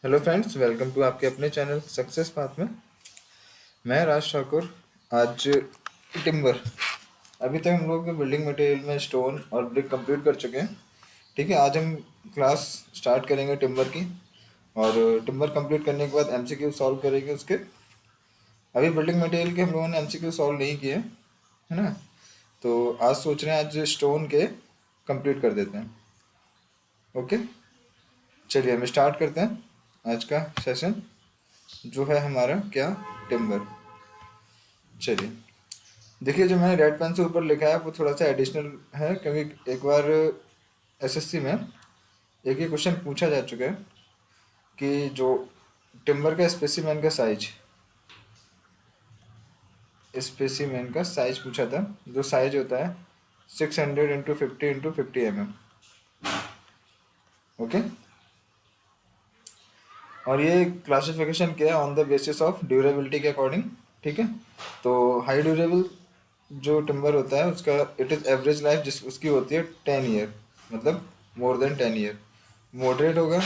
Hello friends, welcome to आपके अपने channel success path में। मैं राज ठाकुर। आज टिम्बर, अभी तक हम लोग बिल्डिंग मटेरियल में स्टोन और ब्रिक कंप्लीट कर चुके हैं। ठीक है, आज हम क्लास स्टार्ट करेंगे टिम्बर की। और टिम्बर कंप्लीट करने के बाद एमसीक्यू सॉल्व करेंगे उसके। अभी बिल्डिंग मटेरियल के हम लोगों ने एमसीक्यू सॉल्व नहीं किए, है ना। तो आज सोच रहे हैं आज स्टोन के कंप्लीट कर देते हैं। ओके, चलिए हम स्टार्ट करते हैं आज का सेशन, जो है हमारा क्या, टिम्बर। चलिए, देखिए जो मैंने रेड पेन से ऊपर लिखा है वो थोड़ा सा एडिशनल है, क्योंकि एक बार एसएससी में एक ही क्वेश्चन पूछा जा चुका है कि जो टिम्बर का स्पेसिमेन का साइज पूछा था, जो साइज होता है 600 × 50 × 50 ओके। और ये क्लासिफिकेशन किया है on the basis of durability के अकॉर्डिंग। ठीक है, तो हाई ड्यूरेबल जो टिम्बर होता है उसका इट इज़ एवरेज लाइफ जिस उसकी होती है 10 ईयर, मतलब मोर देन 10 ईयर। मॉडरेट होगा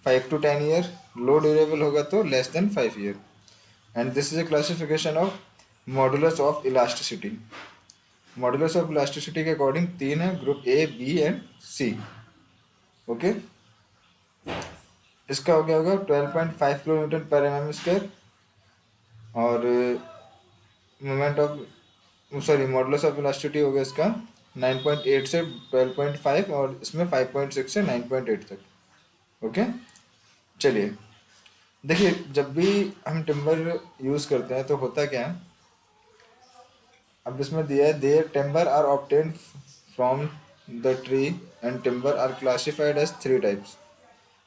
5 to 10 ईयर। लो ड्यूरेबल होगा तो less than 5 year. And this is a classification of modulus of elasticity. Modulus of elasticity के अकॉर्डिंग तीन है, group A, B and C. Okay, इसका हो गया होगा 12.5 kN/mm²। और moment of modulus of elasticity हो गया इसका 9.8 से 12.5, और इसमें 5.6 से 9.8 तक। ओके, चलिए देखिए, जब भी हम टिम्बर यूज़ करते हैं तो होता क्या है। अब इसमें दिया है there timber are obtained from the tree and timber are classified as 3 types.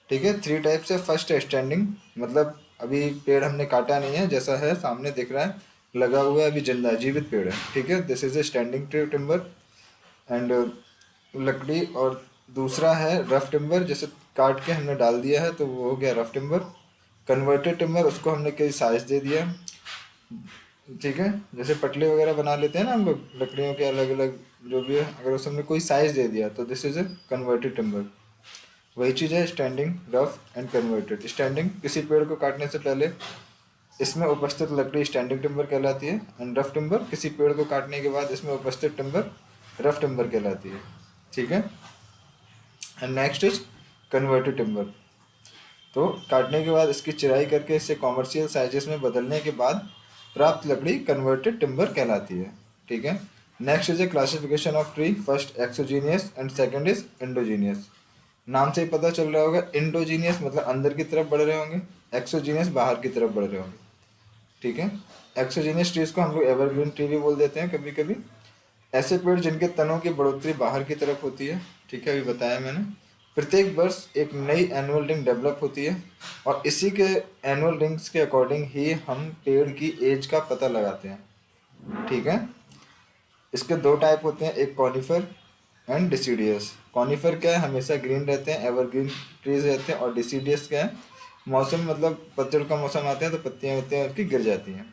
ठीक है, 3 टाइप्स है। फर्स्ट है स्टैंडिंग, मतलब अभी पेड़ हमने काटा नहीं है, जैसा है सामने दिख रहा है, लगा हुआ है, अभी जिंदा जीवित पेड़ है। ठीक है, this is A standing tree timber and लकड़ी। और दूसरा है रफ टिम्बर, जैसे काट के हमने डाल दिया है तो वो हो गया रफ टिम्बर। कन्वर्टेड टिम्बर, उसको हमने कई साइज दे दिया। ठीक है, जैसे पटले वगैरह बना लेते हैं ना हम लोग लकड़ियों के अलग अलग, जो भी है, अगर उस हमने कोई साइज दे दिया तो this is A converted timber. वही चीज़ है standing, rough and converted. Standing, किसी पेड़ को काटने से पहले इसमें उपस्थित लकड़ी स्टैंडिंग टिम्बर कहलाती है। एंड रफ टिम्बर, किसी पेड़ को काटने के बाद इसमें उपस्थित टिम्बर रफ टिम्बर कहलाती है। ठीक है, and next is converted timber. तो काटने के बाद इसकी चिराई करके इसे कॉमर्शियल साइजेस में बदलने के बाद प्राप्त लकड़ी कन्वर्टेड टिम्बर कहलाती है। ठीक है, next is a classification of tree. First exogenous and second is endogenous. नाम से ही पता चल रहा होगा, इंडोजीनियस मतलब अंदर की तरफ बढ़ रहे होंगे, एक्सोजीनियस बाहर की तरफ बढ़ रहे होंगे। ठीक है, एक्सोजीनियस ट्रीज को हम लोग एवरग्रीन ट्री भी बोल देते हैं कभी कभी। ऐसे पेड़ जिनके तनों की बढ़ोतरी बाहर की तरफ होती है। ठीक है, अभी बताया मैंने। प्रत्येक वर्ष एक नई एनुअल रिंग डेवलप होती है, और इसी के एनुअल रिंग्स के अकॉर्डिंग ही हम पेड़ की एज का पता लगाते हैं। ठीक है, इसके दो टाइप होते हैं, एक कॉनिफर एंड डिसीडियस। कॉनिफर क्या है, हमेशा ग्रीन रहते हैं, एवरग्रीन ट्रीज रहते हैं। और डिसीडियस क्या है, मौसम मतलब पतझड़ का मौसम आता है तो पत्तियां वत्तियां उसकी गिर जाती हैं।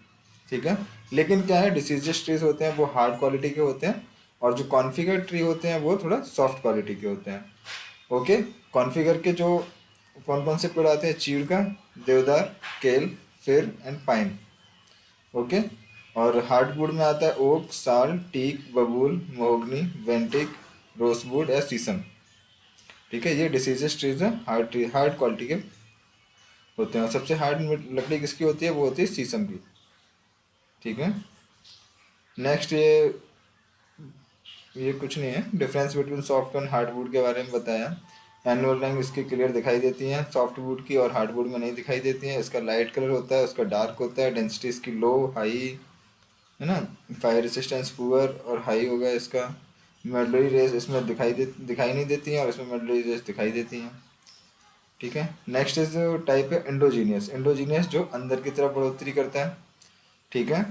ठीक है, लेकिन क्या है, डिसीडियस ट्रीज होते हैं वो हार्ड क्वालिटी के होते हैं, और जो कॉन्फिगर ट्री होते हैं वो थोड़ा सॉफ्ट क्वालिटी के होते हैं। ओके, कॉन्फिगर के जो कौन कौन से पेड़ आते हैं, चीड़ का, देवदार, केल, फिर एंड पाइन। ओके, और हार्डवुड में आता है ओक, साल, टीक, बबूल, महोगनी, वेंटिक, रोसवुड या शीशम। ठीक है, ये डिसीजेस ट्रीज हैं, हार्ड ट्री, हार्ड क्वालिटी के होते हैं। और सबसे हार्ड लकड़ी किसकी होती है, वो होती है शीशम की। ठीक है, नेक्स्ट ये कुछ नहीं है, difference between soft and hardwood के बारे में बताया। एनुअल रंग इसकी क्लियर दिखाई देती हैं सॉफ्टवुड की, और हार्डवुड में नहीं दिखाई देती हैं। इसका लाइट कलर होता है, उसका डार्क होता है। डेंसिटी इसकी लो, हाई, है ना। फायर रेसिस्टेंस पुअर और हाई होगा इसका। मेडलरी रेस इसमें दिखाई नहीं देती हैं, और इसमें मेडलरी रेस दिखाई देती हैं। ठीक है, नेक्स्ट इज टाइप है इंडोजीनियस। इंडोजीनियस जो अंदर की तरफ बढ़ोतरी करता है। ठीक है,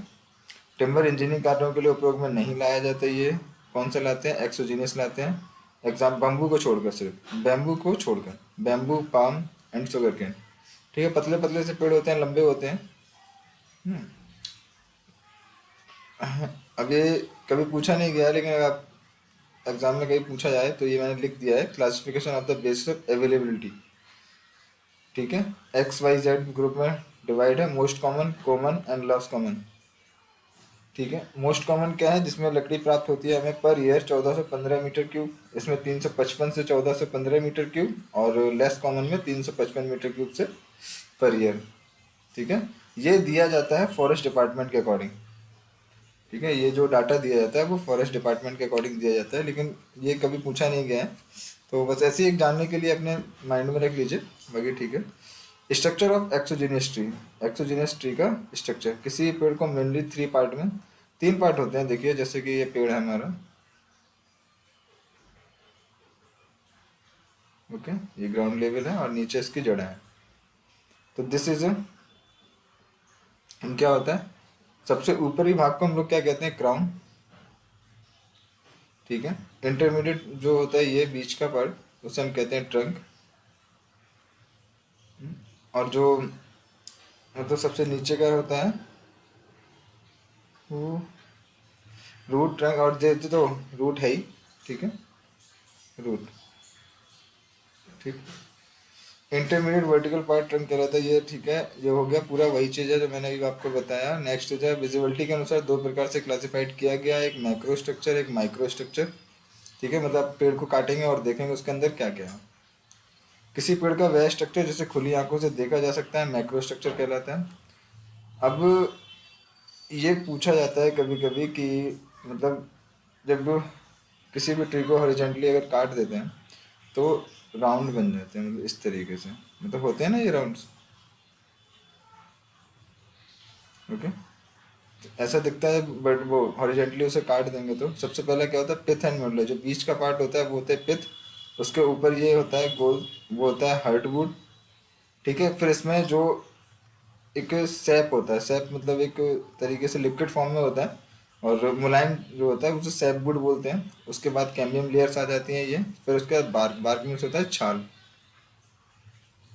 टिम्बर इंजीनियरिंग कार्यों के लिए उपयोग में नहीं लाया जाता। ये कौन सा लाते हैं, एक्सोजीनियस लाते हैं। एग्जाम बम्बू को छोड़कर, सिर्फ बैम्बू को छोड़कर, bamboo, palm and sugar cane. ठीक है, पतले पतले से पेड़ होते हैं, लंबे होते हैं। अब ये कभी पूछा नहीं गया, लेकिन अगर आप एग्जाम में कहीं पूछा जाए तो ये मैंने लिख दिया है, classification of the basis of availability. ठीक है। एक्स वाई जेड ग्रुप में डिवाइड है, most common, common and loss common. ठीक है, मोस्ट कॉमन क्या है, जिसमें लकड़ी प्राप्त होती है हमें पर ईयर 1415 मीटर क्यूब, इसमें 355 से 1415 मीटर क्यूब, और लेस कॉमन में 355 मीटर क्यूब से पर ईयर। ठीक है, ये दिया जाता है फॉरेस्ट डिपार्टमेंट के अकॉर्डिंग। ठीक है, ये जो डाटा दिया जाता है वो फॉरेस्ट डिपार्टमेंट के अकॉर्डिंग दिया जाता है, लेकिन ये कभी पूछा नहीं गया है, तो बस ऐसे ही एक जानने के लिए अपने माइंड में रख लीजिए, बाकी ठीक है। Structure of exogenous tree. Exogenous tree का स्ट्रक्चर, किसी पेड़ को मेनली 3 पार्ट में, 3 पार्ट होते हैं। देखिए जैसे कि ये पेड़ है हमारा, ओके, ये ग्राउंड लेवल है और नीचे इसकी जड़ें हैं। तो दिस इज क्या होता है, सबसे ऊपरी भाग को हम लोग क्या कहते हैं, क्राउन। ठीक है, इंटरमीडिएट जो होता है ये बीच का पार्ट, उसे हम कहते हैं ट्रंक। और जो मतलब सबसे नीचे का होता है वो रूट, ट्रंक, और जो तो रूट है ही। ठीक है, रूट। ठीक, इंटरमीडिएट वर्टिकल पार्ट ट्रंक कहलाता है ये। ठीक है, ये हो गया पूरा वही चीज़ है जो मैंने अभी आपको बताया। नेक्स्ट चीज़ है, विजिबिलिटी के अनुसार 2 प्रकार से क्लासिफाइड किया गया है, एक मैक्रो स्ट्रक्चर, एक माइक्रो स्ट्रक्चर। ठीक है, मतलब आप पेड़ को काटेंगे और देखेंगे उसके अंदर क्या क्या है। किसी पेड़ का वह स्ट्रक्चर जिसे खुली आंखों से देखा जा सकता है मैक्रो स्ट्रक्चर कहलाता है। अब ये पूछा जाता है कभी कभी कि मतलब जब किसी भी ट्री को हॉरिजॉन्टली अगर काट देते हैं तो राउंड बन जाते हैं, मतलब इस तरीके से, मतलब होते हैं ना ये राउंड्स। ओके, ऐसा दिखता है, बट वो हॉरिजॉन्टली उसे काट देंगे तो सबसे पहले क्या होता है, पिथ एंड मेडुला, जो बीच का पार्ट होता है वो होता है पिथ, उसके ऊपर ये होता है गोल, वो होता है हार्टवुड। ठीक है, फिर इसमें जो एक सैप होता है, सैप मतलब एक तरीके से लिक्विड फॉर्म में होता है, और मुलायम जो होता है उसे सैप वुड बोलते हैं। उसके बाद कैम्बियम लेयर्स आ जाती हैं ये, फिर उसके बाद बार्क, बार्क मीन्स होता है छाल।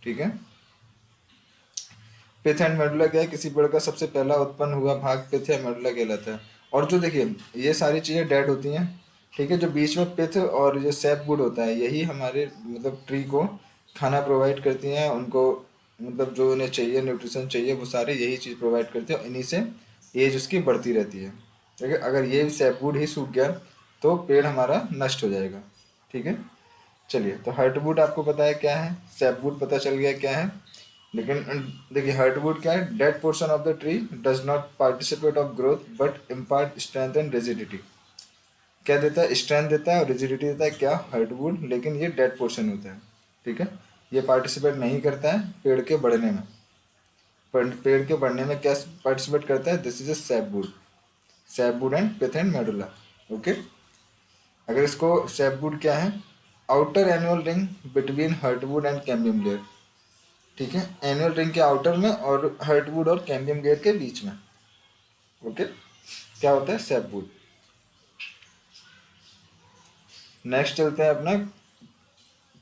ठीक है, पिथ एंड मेडुला क्या है, किसी पेड़ का सबसे पहला उत्पन्न हुआ भाग पिथ या मेडुला कहलाता है। और जो देखिए ये सारी चीज़ें डेड होती हैं। ठीक है, जो बीच में पिथ और जो सैप वुड होता है यही हमारे मतलब ट्री को खाना प्रोवाइड करती हैं, उनको मतलब जो उन्हें चाहिए, न्यूट्रिशन चाहिए, वो सारे यही चीज़ प्रोवाइड करते हैं, इन्हीं से एज उसकी बढ़ती रहती है। ठीक है, अगर ये सैप वुड ही सूख गया तो पेड़ हमारा नष्ट हो जाएगा। ठीक है, चलिए, तो हार्टवुड आपको पता है क्या है, सैपवुड पता चल गया क्या है। लेकिन देखिए हार्टवुड क्या है, dead portion of the tree does not participate of growth but impart strength and rigidity. क्या देता है, स्ट्रेंथ देता है और रिजिडिटी देता है क्या, हार्टवुड, लेकिन ये डेड पोर्शन होता है। ठीक है, ये पार्टिसिपेट नहीं करता है पेड़ के बढ़ने में। पेड़ के बढ़ने में क्या पार्टिसिपेट करता है, this is a sapwood, sapwood and pith and medulla. Okay, अगर इसको सैपवुड क्या है, outer annual ring between heartwood and cambium layer. ठीक है, एनुअल रिंग के आउटर में और हार्टवुड और कैम्बियम लेयर के बीच में। ओके, क्या होता है, सैपवुड। नेक्स्ट चलते हैं अपना,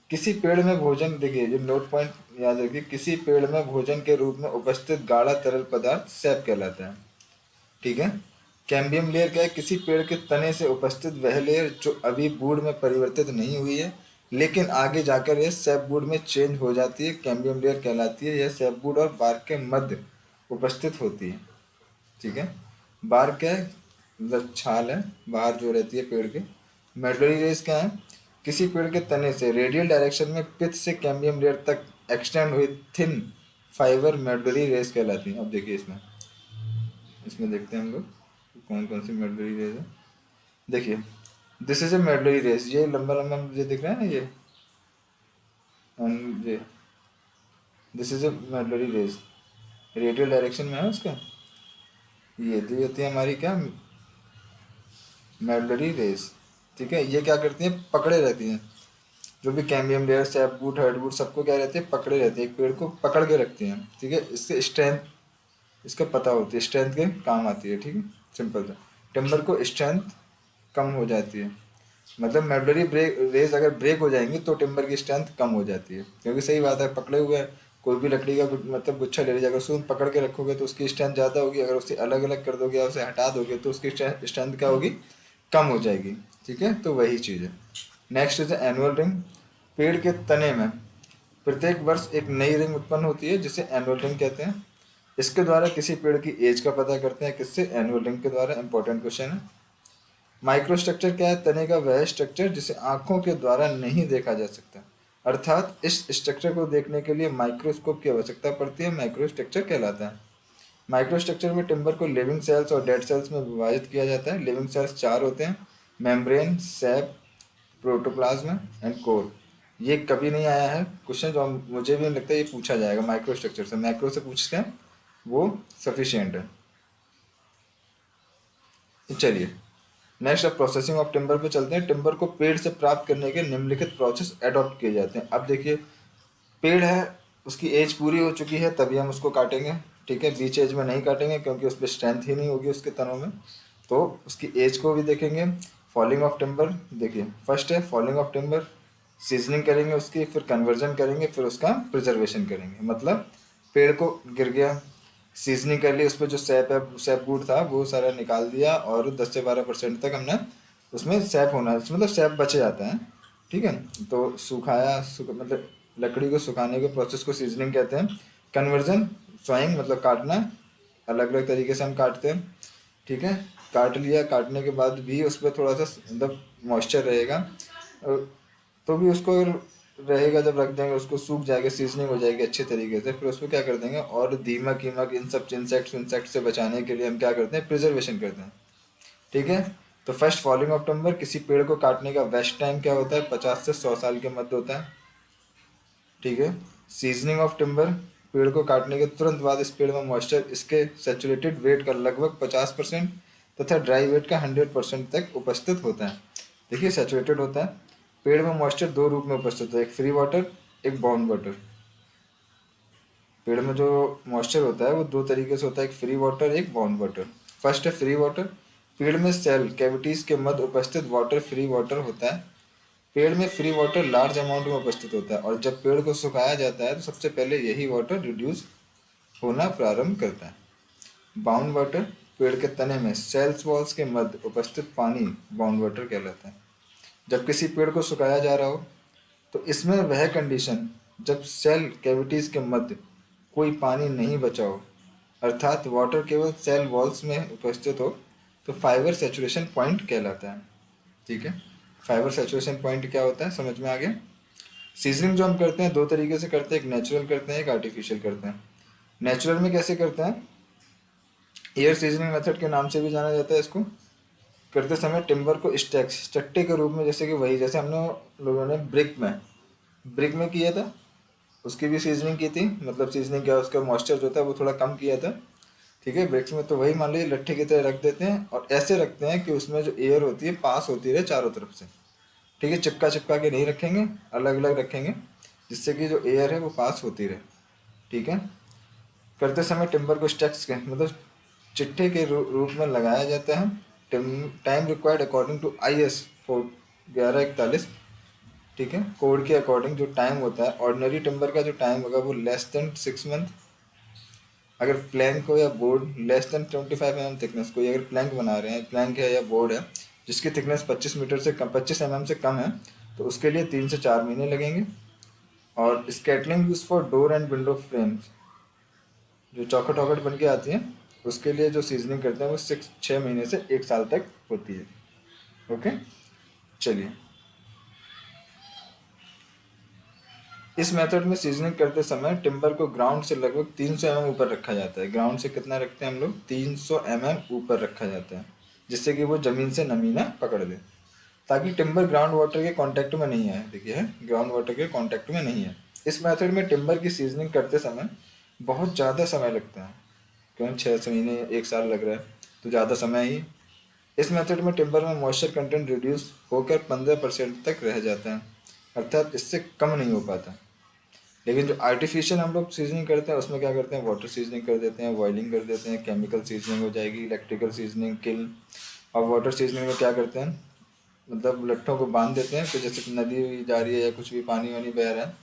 किसी पेड़ में भोजन, देखिए जो नोट पॉइंट याद रखिए, किसी पेड़ में भोजन के रूप में उपस्थित गाढ़ा तरल पदार्थ सैप कहलाता है। ठीक है, कैम्बियम लेयर क्या है, किसी पेड़ के तने से उपस्थित वह लेयर जो अभी वुड में परिवर्तित नहीं हुई है लेकिन आगे जाकर यह सैप वुड में चेंज हो जाती है, कैम्बियम लेयर कहलाती है। यह सैप वुड और बार्क के मध्य उपस्थित होती है। ठीक है, बार्क क्या है, मतलब छाल है बाहर जो रहती है पेड़ के। मेडलरी रेस क्या है, किसी पेड़ के तने से रेडियल डायरेक्शन में पिथ से कैम्बियम लेयर तक एक्सटेंड हुई थिन फाइबर मेडलरी रेस कहलाती है। अब देखिए इसमें, इसमें देखते हैं हम लोग कौन कौन सी मेडलरी रेस है। देखिए, this is a medullary rays, ये लंबा लंबा मुझे दिख रहा है ना ये, ये this is a medullary rays, radial direction में है उसका। ये दी होती है हमारी क्या, मेडलरी रेस। ठीक है, ये क्या करती हैं, पकड़े रहती हैं, जो भी कैम्बियम लेयर, सैपवुड, हार्डवुड, सबको क्या रहती है, पकड़े रहती है, एक पेड़ को पकड़ के रखती हैं। ठीक है, इससे स्ट्रेंथ, इसका पता होती है, स्ट्रेंथ के काम आती है। ठीक है, सिंपल सा, टिम्बर को स्ट्रेंथ कम हो जाती है, मतलब मेडलरी ब्रेक रेस अगर ब्रेक हो जाएंगी तो टिम्बर की स्ट्रेंथ कम हो जाती है, क्योंकि सही बात है, पकड़े हुए हैं, कोई भी लकड़ी का मतलब गुच्छा ले लीजिए, अगर उसको पकड़ के रखोगे तो उसकी स्ट्रेंथ ज़्यादा होगी, अगर उसे अलग अलग कर दोगे या उसे हटा दोगे तो उसकी स्ट्रेंथ क्या होगी, कम हो जाएगी। ठीक है, तो वही चीज़ है। नेक्स्ट इज एनुअल रिंग, पेड़ के तने में, प्रत्येक वर्ष एक नई रिंग उत्पन्न होती है जिसे एनुअल रिंग कहते हैं। इसके द्वारा किसी पेड़ की एज का पता करते हैं, किससे? एनुअल रिंग के द्वारा। इंपॉर्टेंट क्वेश्चन है। माइक्रोस्ट्रक्चर क्या है? तने का वह स्ट्रक्चर जिसे आंखों के द्वारा नहीं देखा जा सकता, अर्थात इस स्ट्रक्चर को देखने के लिए माइक्रोस्कोप की आवश्यकता पड़ती है, माइक्रोस्ट्रक्चर कहलाता है। माइक्रोस्ट्रक्चर में टिम्बर को लिविंग सेल्स और डेड सेल्स में विभाजित किया जाता है। लिविंग सेल्स 4 होते हैं: membrane, SAP, protoplasm and core. ये कभी नहीं आया है क्वेश्चन, जो मुझे भी नहीं लगता ये पूछा जाएगा माइक्रोस्ट्रक्चर से। मैक्रो से पूछते हैं वो सफिशियंट है। चलिए नेक्स्ट अब प्रोसेसिंग ऑफ टिम्बर पे चलते हैं। टिम्बर को पेड़ से प्राप्त करने के निम्नलिखित प्रोसेस अडॉप्ट किए जाते हैं। अब देखिए, पेड़ है, उसकी एज पूरी हो चुकी है तभी हम उसको काटेंगे, ठीक है। बीच एज में नहीं काटेंगे क्योंकि उस पर स्ट्रेंथ ही नहीं होगी उसके तनों में, तो उसकी एज को भी देखेंगे। फॉलिंग ऑफ टिम्बर, देखिए फर्स्ट है फॉलिंग ऑफ टिम्बर, सीजनिंग करेंगे उसकी, फिर कन्वर्जन करेंगे, फिर उसका प्रिजर्वेशन करेंगे। मतलब पेड़ को गिर गया, सीजनिंग कर ली, उस पर जो सैप है, सैप बूट था वो सारा निकाल दिया, और 10 से 12% तक हमने उसमें सैप होना है, मतलब सैप बचे जाता है, ठीक है। तो सुखाया, मतलब लकड़ी को सुखाने के प्रोसेस को सीजनिंग कहते हैं। कन्वर्जन, स्वाइंग मतलब काटना, अलग अलग तरीके से हम काटते हैं, ठीक है। काट लिया, काटने के बाद भी उस पर थोड़ा सा मतलब मॉइस्चर रहेगा, तो भी उसको रहेगा, जब रख देंगे उसको सूख जाएगा, सीजनिंग हो जाएगी अच्छे तरीके से, फिर उसको क्या कर देंगे, और दीमक ईमक इन सब इंसेक्ट से बचाने के लिए हम क्या करते हैं, प्रिजर्वेशन करते हैं, ठीक है। तो फर्स्ट फॉलिंग ऑफ टिम्बर, किसी पेड़ को काटने का बेस्ट टाइम क्या होता है? 50 से 100 साल के मध्य होता है, ठीक है। सीजनिंग ऑफ टिम्बर, पेड़ को काटने के तुरंत बाद इस पेड़ में मॉइस्चर इसके सेचुरेटेड वेट का लगभग 50% तथा ड्राई वेट का 100% तक उपस्थित होता है। देखिए सेचुरेटेड होता है। पेड़ में मॉइस्चर दो रूप में उपस्थित होता है, एक फ्री वाटर, एक बाउंड वाटर। पेड़ में जो मॉइस्चर होता है वो दो तरीके से होता है, एक फ्री वाटर, एक बाउंड वाटर। फर्स्ट है फ्री वाटर, पेड़ में सेल कैविटीज के मध्य उपस्थित वाटर फ्री वाटर होता है। पेड़ में फ्री वाटर लार्ज अमाउंट में उपस्थित होता है, और जब पेड़ को सुखाया जाता है तो सबसे पहले यही वाटर रिड्यूस होना प्रारंभ करता है। बाउंड वाटर, पेड़ के तने में सेल्स वॉल्स के मध्य उपस्थित पानी बाउंड वाटर कहलाता है। जब किसी पेड़ को सुखाया जा रहा हो तो इसमें वह कंडीशन जब सेल कैविटीज के मध्य कोई पानी नहीं बचा हो, अर्थात वाटर केवल सेल वॉल्स में उपस्थित हो, तो फाइबर सेचुरेशन पॉइंट कहलाता है, ठीक है। फाइबर सेचुरेशन पॉइंट क्या होता है समझ में आ गया। सीजनिंग जो हम करते हैं दो तरीके से करते हैं, एक नेचुरल करते हैं, एक आर्टिफिशियल करते हैं। नेचुरल में कैसे करते हैं? एयर सीजनिंग मेथड के नाम से भी जाना जाता है इसको। करते समय टिम्बर को स्टैक्स चट्टे के रूप में, जैसे कि वही जैसे हमने लोगों ने ब्रिक में किया था, उसकी भी सीजनिंग की थी। मतलब सीजनिंग क्या, उसका मॉइस्चर जो था वो थोड़ा कम किया था, ठीक है। ब्रिक्स में तो वही मान लीजिए लट्ठे की तरह रख देते हैं, और ऐसे रखते हैं कि उसमें जो एयर होती है पास होती रहे चारों तरफ से, ठीक है। चिपका चिपका के नहीं रखेंगे, अलग अलग रखेंगे, जिससे कि जो एयर है वो पास होती रहे, ठीक है। करते समय टिम्बर को स्टैक्स के मतलब चिट्ठे के रूप में लगाया जाता है। Time required according to IS 1141, ठीक है। कोड के अकॉर्डिंग जो टाइम होता है, ऑर्डिनरी टिम्बर का जो टाइम होगा वो लेस देन 6 मंथ। अगर प्लैंक हो या board, less than 25 mm thickness, कोई अगर प्लैंक बना रहे हैं, प्लैंक है या बोर्ड है जिसकी थिकनेस 25 मीटर से कम, 25 mm से कम है, तो उसके लिए 3 से 4 महीने लगेंगे। और scantling use for door and window frames, जो चौखट वौखट बन के आती हैं, उसके लिए जो सीजनिंग करते हैं वो 6 महीने से 1 साल तक होती है, ओके। चलिए, इस मेथड में सीजनिंग करते समय टिम्बर को ग्राउंड से लगभग 300 mm ऊपर रखा जाता है। ग्राउंड से कितना रखते हैं हम लोग? 300 mm ऊपर रखा जाता है, जिससे कि वो ज़मीन से नमी ना पकड़ ले, ताकि टिम्बर ग्राउंड वाटर के कांटेक्ट में नहीं आए। देखिए है, ग्राउंड वाटर के कांटेक्ट में नहीं है। इस मेथड में टिम्बर की सीजनिंग करते समय बहुत ज़्यादा समय लगता है, क्यों 6 महीने 1 साल लग रहा है, तो ज़्यादा समय ही। इस मेथड में टिम्बर में मॉइस्चर कंटेंट रिड्यूस होकर 15% तक रह जाता है, अर्थात इससे कम नहीं हो पाता। लेकिन जो आर्टिफिशियल हम लोग सीजनिंग करते हैं उसमें क्या करते हैं, वाटर सीजनिंग कर देते हैं, बॉइलिंग कर देते हैं, केमिकल सीजनिंग हो जाएगी, इलेक्ट्रिकल सीजनिंग, किल। और वाटर सीजनिंग में क्या करते हैं, मतलब लट्ठों को बांध देते हैं, तो जैसे नदी जा रही है या कुछ भी पानी वानी बह रहा है,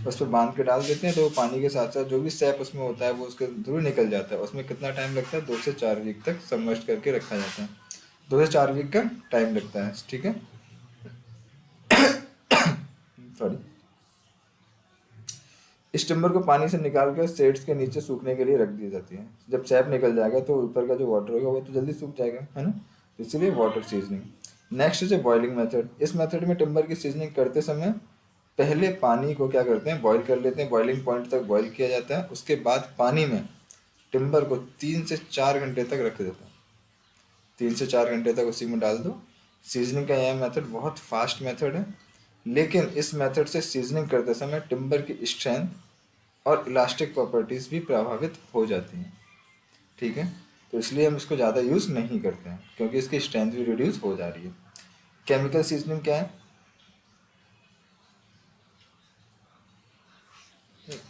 उस पर बांध के डाल देते हैं, तो पानी के साथ साथ जो भी सैप उसमें होता है वो उसके थ्रू निकल जाता है। उसमें कितना टाइम लगता है? 2 से 4 वीक तक सबमर्ज करके रखा जाता है। 2 से 4 वीक का टाइम लगता है, ठीक है। सॉरी। इस टिम्बर को पानी से निकाल कर शेड्स के नीचे सूखने के लिए रख दी जाती है। जब सैप निकल जाएगा तो ऊपर का जो वाटर होगा वो तो जल्दी सूख जाएगा, है ना, तो इसीलिए वाटर सीजनिंग। नेक्स्ट है बॉइलिंग मेथड। इस मेथड में टिम्बर की सीजनिंग करते समय पहले पानी को क्या करते हैं, बॉईल कर लेते हैं, बॉइलिंग पॉइंट तक बॉईल किया जाता है। उसके बाद पानी में टिम्बर को 3 से 4 घंटे तक रख देते हैं। 3 से 4 घंटे तक उसी में डाल दो। सीजनिंग का यह मेथड बहुत फास्ट मेथड है, लेकिन इस मेथड से सीजनिंग करते समय टिम्बर की स्ट्रेंथ और इलास्टिक प्रॉपर्टीज़ भी प्रभावित हो जाती हैं। ठीक है, तो इसलिए हम इसको ज़्यादा यूज़ नहीं करते हैं क्योंकि इसकी स्ट्रेंथ भी रिड्यूस हो जा रही है। केमिकल सीजनिंग क्या है?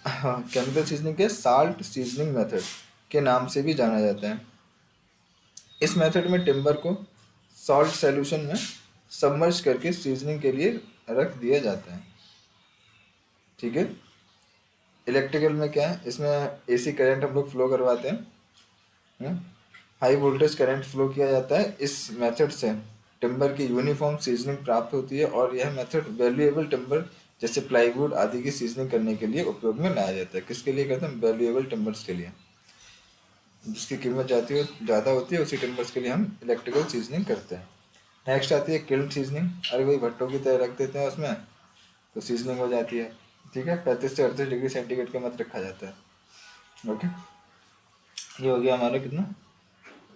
हाँ, केमिकल सीजनिंग के साल्ट सीजनिंग मेथड के नाम से भी जाना जाता है। इस मेथड में टिम्बर को सॉल्ट सॉल्यूशन में सबमर्ज करके सीजनिंग के लिए रख दिया जाता है। ठीक है। इलेक्ट्रिकल में क्या है, इसमें एसी करंट हम लोग फ्लो करवाते हैं। हाई वोल्टेज करंट फ्लो किया जाता है। इस मेथड से टिम्बर की यूनिफॉर्म सीजनिंग प्राप्त होती है और यह मेथड वैल्यूएबल टिम्बर जैसे प्लाईवुड आदि की सीजनिंग करने के लिए उपयोग में लाया जाता है। किसके लिए करते हैं? वैल्यूएबल टिम्बर्स के लिए, जिसकी कीमत ज़्यादा होती है, उसी टिम्बर्स के लिए हम इलेक्ट्रिकल सीजनिंग करते हैं। नेक्स्ट आती है किल्न सीजनिंग। अरे भाई भट्टों की तरह रख देते हैं उसमें तो सीजनिंग हो जाती है। ठीक है, 35 से 38 डिग्री सेंटीग्रेड का मत रखा जाता है। ओके, ये हो गया हमारा कितना।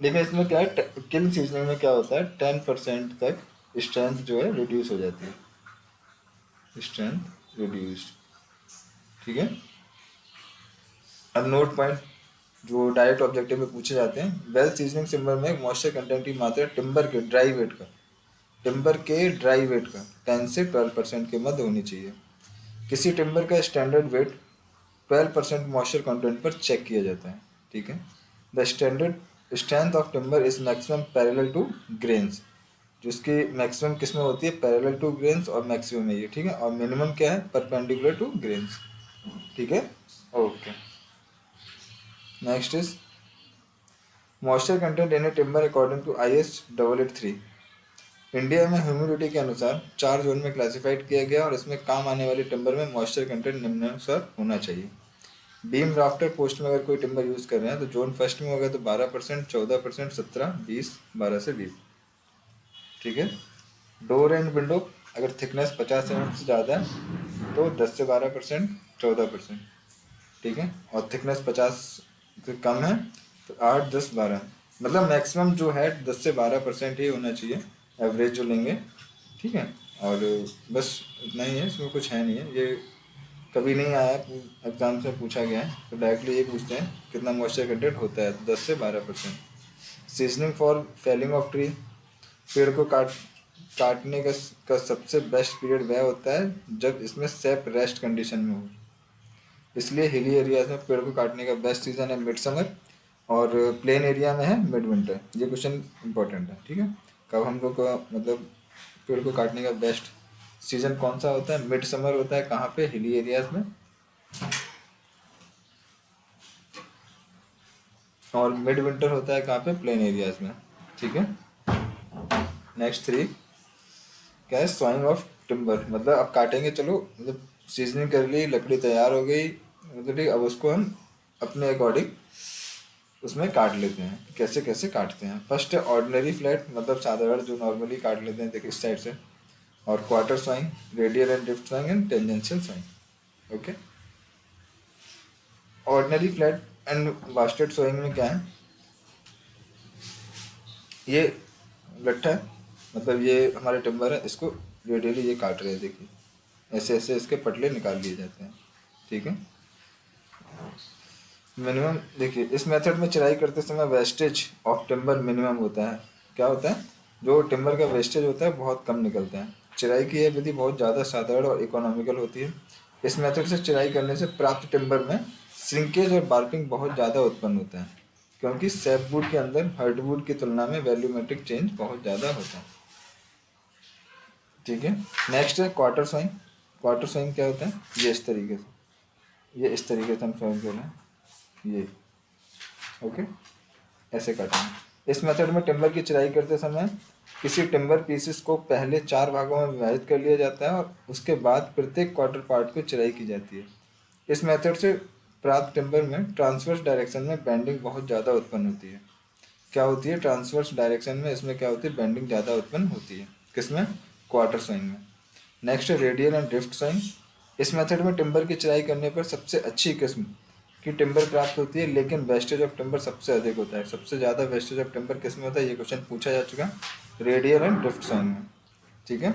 देखिए इसमें क्या है, किल्न सीजनिंग में क्या होता है, 10% तक स्ट्रेंथ जो है रिड्यूस हो जाती है, स्ट्रेंथ रिड्यूस्ड। ठीक है। अब नोट पॉइंट जो डायरेक्ट ऑब्जेक्टिव में पूछे जाते हैं। वेल सीजनिंग टिम्बर में मॉइस्चर कंटेंट की मात्रा टिम्बर के ड्राई वेट का 10 से 12% के मध्य होनी चाहिए। किसी टिम्बर का स्टैंडर्ड वेट 12% मॉइस्चर कंटेंट पर चेक किया जाता है। ठीक है। The standard strength of timber is maximum parallel to grains, जिसकी मैक्सिमम किस में होती है, पैरेलल टू ग्रेन्स, और मैक्सिमम है ये। ठीक है, और मिनिमम क्या है, परपेंडिकुलर टू ग्रेन्स। ठीक है। Okay, next is moisture content in a timber according to IS 883। India में ह्यूमिडिटी के अनुसार 4 जोन में क्लासिफाइड किया गया और इसमें काम आने वाले टिम्बर में मॉइस्चर कंटेंट निम्नानुसार होना चाहिए। बीम राफ्टर पोस्ट में अगर कोई टिम्बर यूज़ कर रहे हैं तो जोन फर्स्ट में होगा तो 12%, 14%, 17, 20, 12 से 20। ठीक है। डोर एंड विंडो अगर थिकनेस 50 mm से ज़्यादा है तो 10 से 12%, 14%। ठीक है, और थिकनेस 50 से कम है तो 8, 10, 12, मतलब मैक्सिमम जो है 10 से 12% ही होना चाहिए, एवरेज जो लेंगे। ठीक है, और बस इतना ही है, इसमें कुछ है नहीं है। ये कभी नहीं आया, एग्जाम से पूछा गया है तो डायरेक्टली ये पूछते हैं कितना मॉइस्चर कंटेंट होता है, 10 से 12%। Seasoning for felling of tree, पेड़ को काटने का सबसे बेस्ट पीरियड वह होता है जब इसमें सेप रेस्ट कंडीशन में हो। इसलिए हिली एरियाज में पेड़ को काटने का बेस्ट सीजन है मिड समर, और प्लेन एरिया में है मिड विंटर। ये क्वेश्चन इंपॉर्टेंट है। ठीक है, कब हम लोग को मतलब पेड़ को काटने का बेस्ट सीजन कौन सा होता है, मिड समर होता है कहाँ पे, हिली एरियाज में, और मिड विंटर होता है कहाँ पे, प्लेन एरियाज में। ठीक है। नेक्स्ट 3 क्या है, स्वाइंग ऑफ टिम्बर, मतलब अब काटेंगे, चलो मतलब सीजनिंग कर ली, लकड़ी तैयार हो गई, मतलब अब उसको हम अपने अकॉर्डिंग उसमें काट लेते हैं। कैसे कैसे काटते हैं, फर्स्ट है ऑर्डिनरी फ्लैट, मतलब साधारण जो नॉर्मली काट लेते हैं, देखिए इस साइड से, और quarter sawing, radial and rift sawing and tangential sawing. Okay, ordinary flat and bastard sawing में क्या है, ये लट्ठा है, मतलब ये हमारे टिम्बर है, इसको रेडियली ये काट रहे हैं, देखिए ऐसे ऐसे इसके पटले निकाल लिए जाते हैं। ठीक है। मिनिमम देखिए, इस मेथड में चिराई करते समय वेस्टेज ऑफ टिम्बर मिनिमम होता है। क्या होता है, जो टिम्बर का वेस्टेज होता है बहुत कम निकलता है। चिराई की यह विधि बहुत ज़्यादा साधारण और इकोनॉमिकल होती है। इस मेथड से चिराई करने से प्राप्त टिम्बर में श्रिंकेज और बार्पिंग बहुत ज़्यादा उत्पन्न होता है, क्योंकि सैपवुड के अंदर हार्डवुड की तुलना में वैल्यूमेट्रिक चेंज बहुत ज़्यादा होता है। ठीक है। नेक्स्ट है क्वार्टर स्वाइंग। क्वार्टर स्वाइंग क्या होता है, ये इस तरीके से, ये इस तरीके से हम स्वाइंग कर रहे हैं, ये ओके, ऐसे काटना है। इस मेथड में टिम्बर की चिराई करते समय किसी टिम्बर पीसेस को पहले 4 भागों में विभाजित कर लिया जाता है और उसके बाद प्रत्येक क्वार्टर पार्ट को चिराई की जाती है। इस मेथड से प्राप्त टिम्बर में ट्रांसवर्स डायरेक्शन में बेंडिंग बहुत ज़्यादा उत्पन्न होती है। क्या होती है? ट्रांसवर्स डायरेक्शन में इसमें क्या होती है? बेंडिंग ज़्यादा उत्पन्न होती है। किसमें? क्वार्टर स्वाइंग में। नेक्स्ट है रेडियल एंड ड्रिफ्ट स्वाइंग। इस मेथड में टिम्बर की चराई करने पर सबसे अच्छी किस्म की टिम्बर प्राप्त होती है, लेकिन वेस्टेज ऑफ टिम्बर सबसे अधिक होता है। सबसे ज़्यादा वेस्टेज ऑफ टिम्बर किस में होता है? ये क्वेश्चन पूछा जा चुका है रेडियल एंड ड्रिफ्ट स्वाइंग में। ठीक है,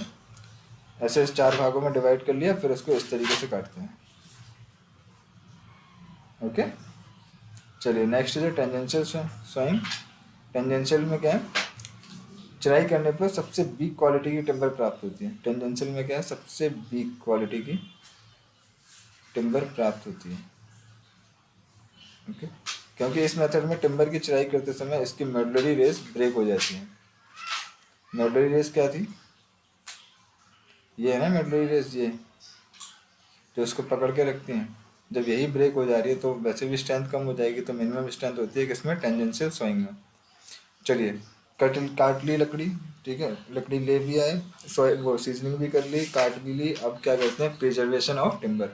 ऐसे इस 4 भागों में डिवाइड कर लिया, फिर इसको इस तरीके से काटते हैं। ओके, चलिए नेक्स्ट है टेंजेंशियल स्वाइंग। टेंजेंशियल में क्या है? चराई करने पर सबसे वीक क्वालिटी की टिम्बर प्राप्त होती है। टेंजेंशियल में क्या है? सबसे वीक क्वालिटी की टिम्बर प्राप्त होती है। ओके, क्योंकि इस मेथड में टिम्बर की चराई करते समय इसकी मेडुलरी रेस ब्रेक हो जाती है। मेडुलरी रेस क्या थी? ये है ना मेडुलरी रेस, ये जो इसको पकड़ के रखती हैं। जब यही ब्रेक हो जा रही है तो वैसे भी स्ट्रेंथ कम हो जाएगी, तो मिनिमम स्ट्रेंथ होती है किसमें? टेंजेंशियल स्वाइंग में। चलिए, काट ली लकड़ी, ठीक है, लकड़ी ले भी आए, वो सीजनिंग भी कर ली, काट भी ली। अब क्या करते हैं? Preservation of timber.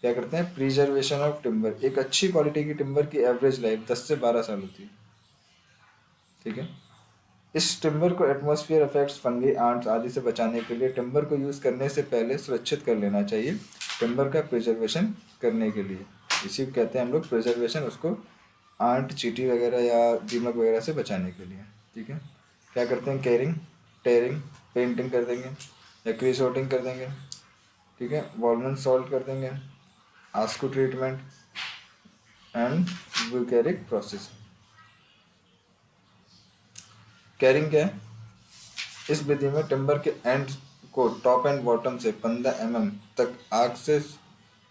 क्या करते हैं? Preservation of timber. एक अच्छी क्वालिटी की टिम्बर की एवरेज लाइफ 10 से 12 साल होती है। ठीक है, इस टिम्बर को एटमॉस्फेयर इफेक्ट्स, फंगी, आंट्स आदि से बचाने के लिए टिम्बर को यूज़ करने से पहले सुरक्षित कर लेना चाहिए। टिम्बर का प्रिजर्वेशन करने के लिए इसी को कहते हैं हम लोग प्रिजर्वेशन, उसको आंट, चींटी वगैरह या दीमक वगैरह से बचाने के लिए। ठीक है, क्या करते हैं? केयरिंग, टेयरिंग, पेंटिंग कर देंगे या क्रीसोटिंग कर देंगे। ठीक है, वॉलमन सॉल्ट कर देंगे, आस्को ट्रीटमेंट एंड वुल्केरिक प्रोसेस। कैरिंग क्या है? इस विधि में टिम्बर के एंड को टॉप एंड बॉटम से 15 mm तक आग से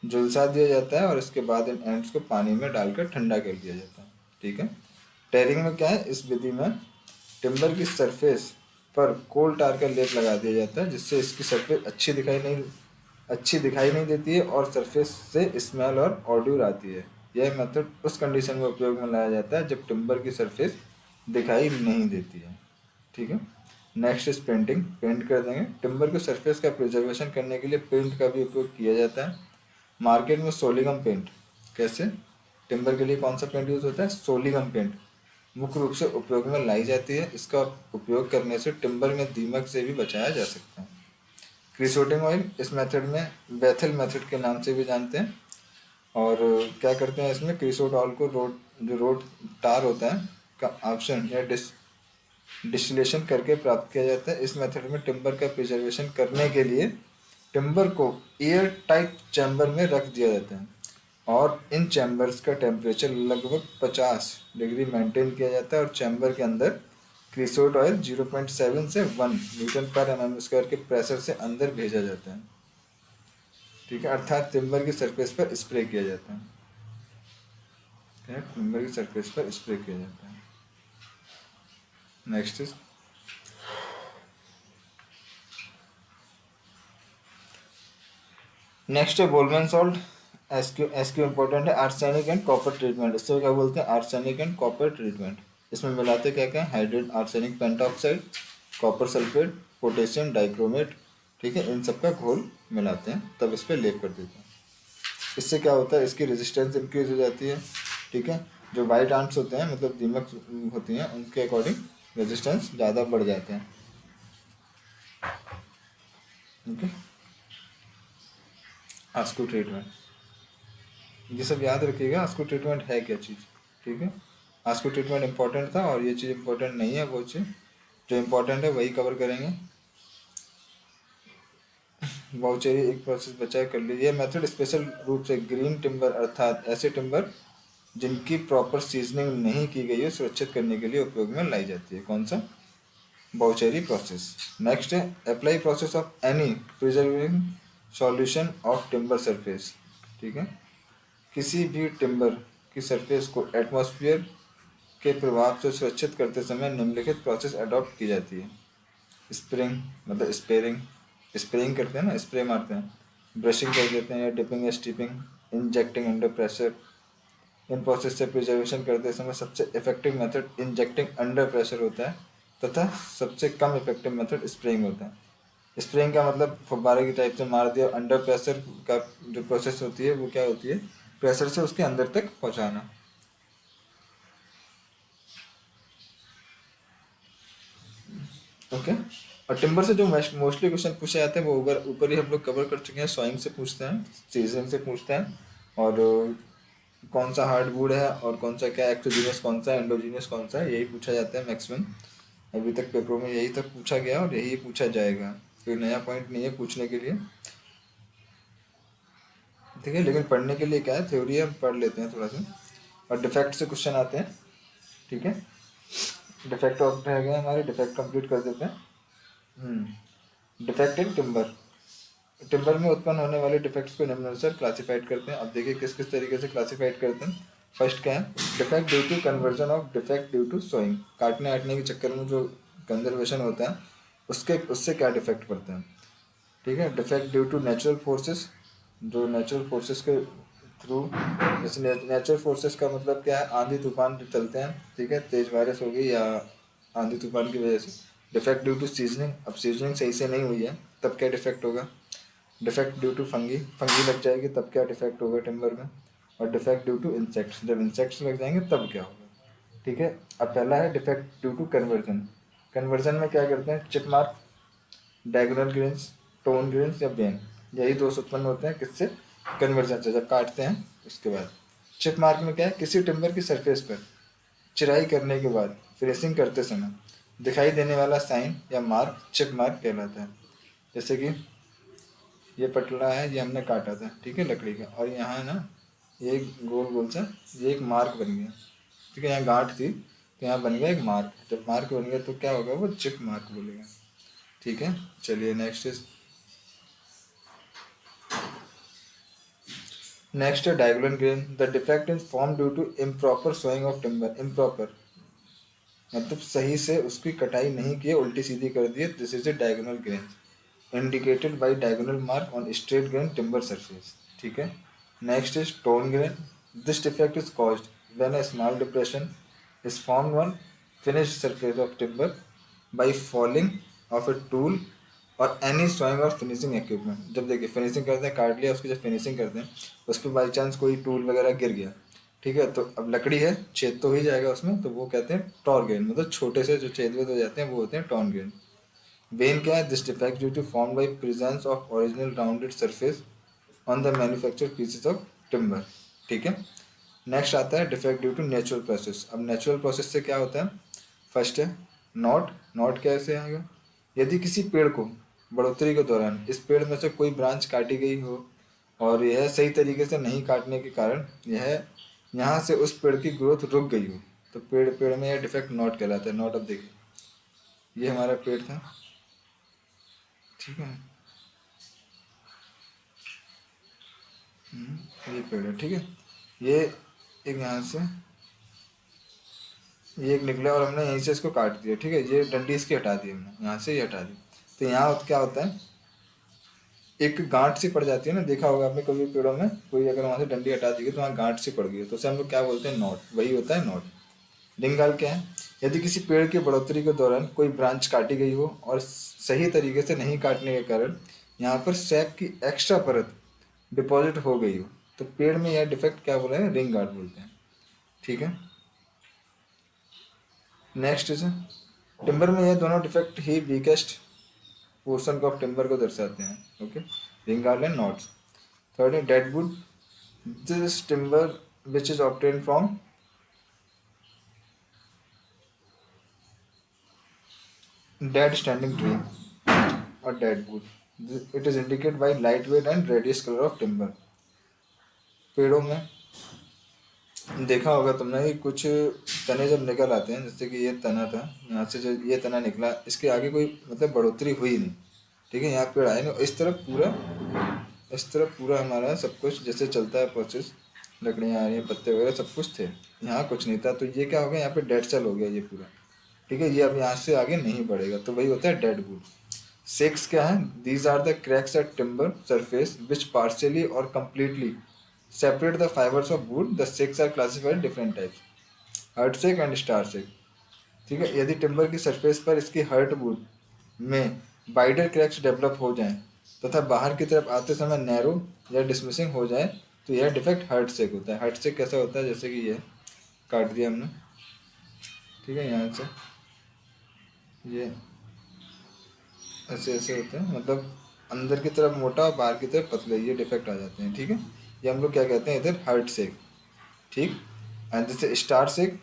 झुलसा दिया जाता है और इसके बाद इन एंड्स को पानी में डालकर ठंडा कर दिया जाता है। ठीक है, टेयरिंग में क्या है? इस विधि में टिम्बर की सरफेस पर कोल टार का लेप लगा दिया जाता है, जिससे इसकी सरफेस अच्छी दिखाई नहीं देती है और सरफेस से स्मेल और ऑड्यूर आती है। यह मेथड उस कंडीशन में उपयोग में लाया जाता है जब टिम्बर की सरफेस दिखाई नहीं देती है। ठीक है, नेक्स्ट इज पेंटिंग। पेंट कर देंगे। टिम्बर के सरफेस का प्रिजर्वेशन करने के लिए पेंट का भी उपयोग किया जाता है। मार्केट में सोलिगम पेंट। कैसे? टिम्बर के लिए कौन सा पेंट यूज होता है? सोलिगम पेंट मुख्य रूप से उपयोग में लाई जाती है। इसका उपयोग करने से टिम्बर में दीमक से भी बचाया जा सकता है। क्रिसोटिंग ऑयल, इस मेथड में बेथल मेथड के नाम से भी जानते हैं। और क्या करते हैं इसमें? क्रिसोट ऑयल को रोड टार होता है का ऑप्शन या डिस्टिलेशन करके प्राप्त किया जाता है। इस मेथड में टिम्बर का प्रिजर्वेशन करने के लिए टिम्बर को एयर टाइट चैम्बर में रख दिया जाता है और इन चैम्बर्स का टेम्परेचर लगभग 50 डिग्री मेंटेन किया जाता है और चैम्बर के अंदर क्रिसोट ऑयल 0.7 से 1 न्यूटन पर एम स्क्वायर के प्रेशर से अंदर भेजा जाता है। ठीक है, अर्थात टिम्बर की सरफेस पर स्प्रे किया जाता है। टिम्बर की सरफेस पर स्प्रे किया जाता है। नेक्स्ट इज नेक्स्ट है बोलमैन सॉल्ट। एसक्यू इंपॉर्टेंट है। आर्सेनिक एंड कॉपर ट्रीटमेंट, इससे क्या बोलते हैं? Arsenic and copper treatment. इसमें मिलाते क्या क्या? Hydrate arsenic pentoxide, copper sulphate, potassium dichromate. ठीक है, इन सब का घोल मिलाते हैं, तब इस पर लेप कर देते हैं। इससे क्या होता है? इसकी रेजिस्टेंस इंक्रीज हो जाती है। ठीक है, जो वाइट आंट्स होते हैं, मतलब दीमक होती हैं, उनके अकॉर्डिंग रेजिस्टेंस ज़्यादा बढ़ जाते हैं। ओके, आस्को ट्रीटमेंट, ये सब याद रखिएगा। आस्को ट्रीटमेंट है क्या चीज़? ठीक है, आस्को ट्रीटमेंट इंपॉर्टेंट था और ये चीज़ इंपॉर्टेंट नहीं है। वो चीज़ जो इंपॉर्टेंट है वही कवर करेंगे। वाउचेरी एक प्रोसेस बचा है, कर लीजिए। मेथड स्पेशल रूप से ग्रीन टिम्बर अर्थात ऐसे टिम्बर जिनकी प्रॉपर सीजनिंग नहीं की गई है सुरक्षित करने के लिए उपयोग में लाई जाती है। कौन सा? बाउचेरी प्रोसेस। नेक्स्ट है apply process of any preserving solution of timber surface. ठीक है, किसी भी टिम्बर की सरफेस को एटमॉस्फेयर के प्रभाव से सुरक्षित करते समय निम्नलिखित प्रोसेस अडॉप्ट की जाती है। स्प्रिंग मतलब स्पेयरिंग, स्प्रेइंग करते हैं ना, स्प्रे मारते हैं, ब्रशिंग कर देते हैं या डिपिंग या steeping, injecting under pressure. In process से प्रिजर्वेशन करते समय सबसे effective method injecting under pressure होता है तथा सबसे कम इफेक्टिव मेथड स्प्रेइंग होता है। स्प्रेइंग का मतलब फुब्बारे की टाइप से मार दिया, अंडर प्रेशर का जो प्रोसेस होती है वो क्या होती है, प्रेशर से उसके अंदर तक पहुंचाना। ओके। और टिम्बर से जो मोस्टली क्वेश्चन पूछे जाते हैं वो ऊपर ऊपर ही हम लोग कवर कर चुके हैं। सॉइंग से पूछते हैं, सीजनिंग से पूछते हैं, और कौन सा हार्डवुड है और कौन सा क्या एक्सोजीनियस कौन सा है, एंडोजीनियस कौन सा है, यही पूछा जाता है मैक्सिमम। अभी तक पेपरों में यही तक पूछा गया और यही पूछा जाएगा, कोई नया पॉइंट नहीं है पूछने के लिए। ठीक है, लेकिन पढ़ने के लिए क्या है, थ्योरी हम पढ़ लेते हैं थोड़ा सा। और डिफेक्ट से क्वेश्चन आते हैं। ठीक है, डिफेक्ट ऑफ रह गए हमारे, डिफेक्ट कंप्लीट कर देते हैं। Defect in timber. टिम्बर में उत्पन्न होने वाले डिफेक्ट्स को निम्नानुसार क्लासिफाइड करते हैं। अब देखिए किस किस तरीके से क्लासिफाइड करते हैं। फर्स्ट क्या है, defect due to conversion of defect due to sawing. काटने आटने के चक्कर में जो कंजर्वेशन होता है उसके उससे क्या डिफेक्ट पड़ता है। ठीक है, defect due to natural forces, जो नेचुरल फोर्सेस के थ्रू, जैसे नेचुरल फोर्सेस का मतलब क्या है, आंधी तूफान जो चलते हैं, ठीक है, तेज बारिश होगी या आंधी तूफान की वजह से। डिफेक्ट ड्यू टू सीजनिंग, अब सीजनिंग सही से नहीं हुई है तब क्या डिफेक्ट होगा। Defect due to fungi, fungi लग जाएगी तब क्या डिफेक्ट होगा टिम्बर में। और डिफेक्ट ड्यू टू इंसेक्ट्स, जब इंसेक्ट्स लग जाएंगे तब क्या होगा। ठीक है, अब पहला है defect due to conversion. Conversion में क्या करते हैं, chip mark, diagonal grains, torn grains या बेन, यही दोष उत्पन्न होते हैं किससे, कन्वर्जन से, जब काटते हैं उसके बाद। चिप मार्क में क्या है, किसी टिम्बर की सरफेस पर चिराई करने के बाद फिनिशिंग करते समय दिखाई देने वाला साइन या मार्क चिप मार्क कहलाता है। जैसे कि ये पटला है, ये हमने काटा था, ठीक है, लकड़ी का, और यहाँ है ना ये गोल गोल सा, ये एक मार्क बन गया। ठीक है, यहाँ गांठ थी तो यहाँ बन गया एक मार्क, जब मार्क बन गया तो क्या होगा, वो चिप मार्क बोलेगा। ठीक है, चलिए नेक्स्ट इज, नेक्स्ट है diagonal grain. The defect is form due to improper sawing of timber. Improper मतलब सही से उसकी कटाई नहीं की है, उल्टी सीधी कर दी है, this is A diagonal grain indicated by diagonal mark on straight grain timber surface. ठीक है, next is tone grain. This defect is caused when a small depression is formed on finished surface of timber by falling of a tool और any sowing और finishing equipment. जब देखिए finishing करते हैं, काट लिया, उसकी जब फिनिशिंग करते हैं उस पर बाई चांस कोई टूल वगैरह गिर गया, ठीक है, तो अब लकड़ी है, छेद तो ही जाएगा उसमें, तो वो कहते हैं टॉर ग्रेन, मतलब छोटे से जो छेद वेद हो जाते हैं वो होते हैं टॉन ग्रेन। वेन क्या है, this defect due to form by presence of original rounded surface on the manufacture pieces of timber. ठीक है, नेक्स्ट आता है defect due to natural process. अब नेचुरल प्रोसेस से क्या होता है, फर्स्ट है नॉट। नॉट कैसे आएगा, यदि किसी पेड़ को बढ़ोतरी के दौरान इस पेड़ में से कोई ब्रांच काटी गई हो और यह सही तरीके से नहीं काटने के कारण यह यहाँ से उस पेड़ की ग्रोथ रुक गई हो, तो पेड़ पेड़ में यह डिफेक्ट नॉट कहलाता है। नॉट, अब देखिए ये हमारा पेड़ था, ठीक है, ये पेड़ है, ठीक है, ये एक यहाँ से ये एक निकला और हमने यहीं से इसको काट दिया, ठीक है, ये डंडी इसकी हटा दी हमने, यहाँ से ये हटा दी, तो यहाँ क्या होता है, एक गांठ सी पड़ जाती है ना, देखा होगा आपने कभी पेड़ों में, कोई अगर वहाँ से डंडी हटा दी तो वहाँ गांठ सी पड़ गई है, तो उसे हम लोग क्या बोलते हैं, नॉट, वही होता है नॉट। लिंगाल क्या है, यदि किसी पेड़ की बढ़ोतरी के दौरान कोई ब्रांच काटी गई हो और सही तरीके से नहीं काटने के कारण यहाँ पर सैप की एक्स्ट्रा परत डिपॉजिट हो गई हो, तो पेड़ में यह डिफेक्ट क्या बोल रहे हैं, रिंग गार्ड बोलते हैं। ठीक है, नेक्स्ट इज टिम्बर में यह दोनों डिफेक्ट ही वीकेस्ट पोर्शन ऑफ टिम्बर को दर्शाते हैं। Okay, ring guard and knots. Third है dead wood. This timber which is obtain from dead standing tree और dead wood. It is indicate by light weight and reddish colour of timber. पेड़ों में देखा होगा तुमने कि कुछ तने जब निकल आते हैं, जैसे कि ये तना था, यहाँ से जो ये तना निकला, इसके आगे कोई मतलब बढ़ोतरी हुई नहीं, ठीक है, यहाँ पेड़ आए नहीं, इस तरफ पूरा, इस तरफ पूरा हमारा सब कुछ जैसे चलता है प्रोसेस, लकड़ियाँ आ रही हैं, पत्ते वगैरह सब कुछ थे, यहाँ कुछ नहीं था, तो ये क्या हो गया, यहाँ पे डेड सेल हो गया ये पूरा। ठीक है, ये अब यहाँ से आगे नहीं बढ़ेगा, तो वही होता है डेड वुड। सिक्स क्या है, these are the cracks at timber surface which partially और completely separate the fibers of wood. The six are classified different types, heart shake and star shake. ठीक है, यदि टिम्बर की सरफेस पर इसकी हर्ट वुड में वाइडर क्रैक्स डेवलप हो जाएं तथा बाहर की तरफ आते समय नैरो या डिसमिसिंग हो जाए तो यह डिफेक्ट हर्ट सेक होता है। हर्ट सेक कैसा होता है, जैसे कि ये काट दिया हमने, ठीक है, यहाँ से ये ऐसे ऐसे होते हैं, मतलब अंदर की तरफ मोटा और बाहर की तरफ पतले, ये डिफेक्ट आ जाते हैं, ठीक है। ये हम लोग क्या कहते हैं इधर, हर्ट सेक, ठीक। एंड जैसे स्टार सेक,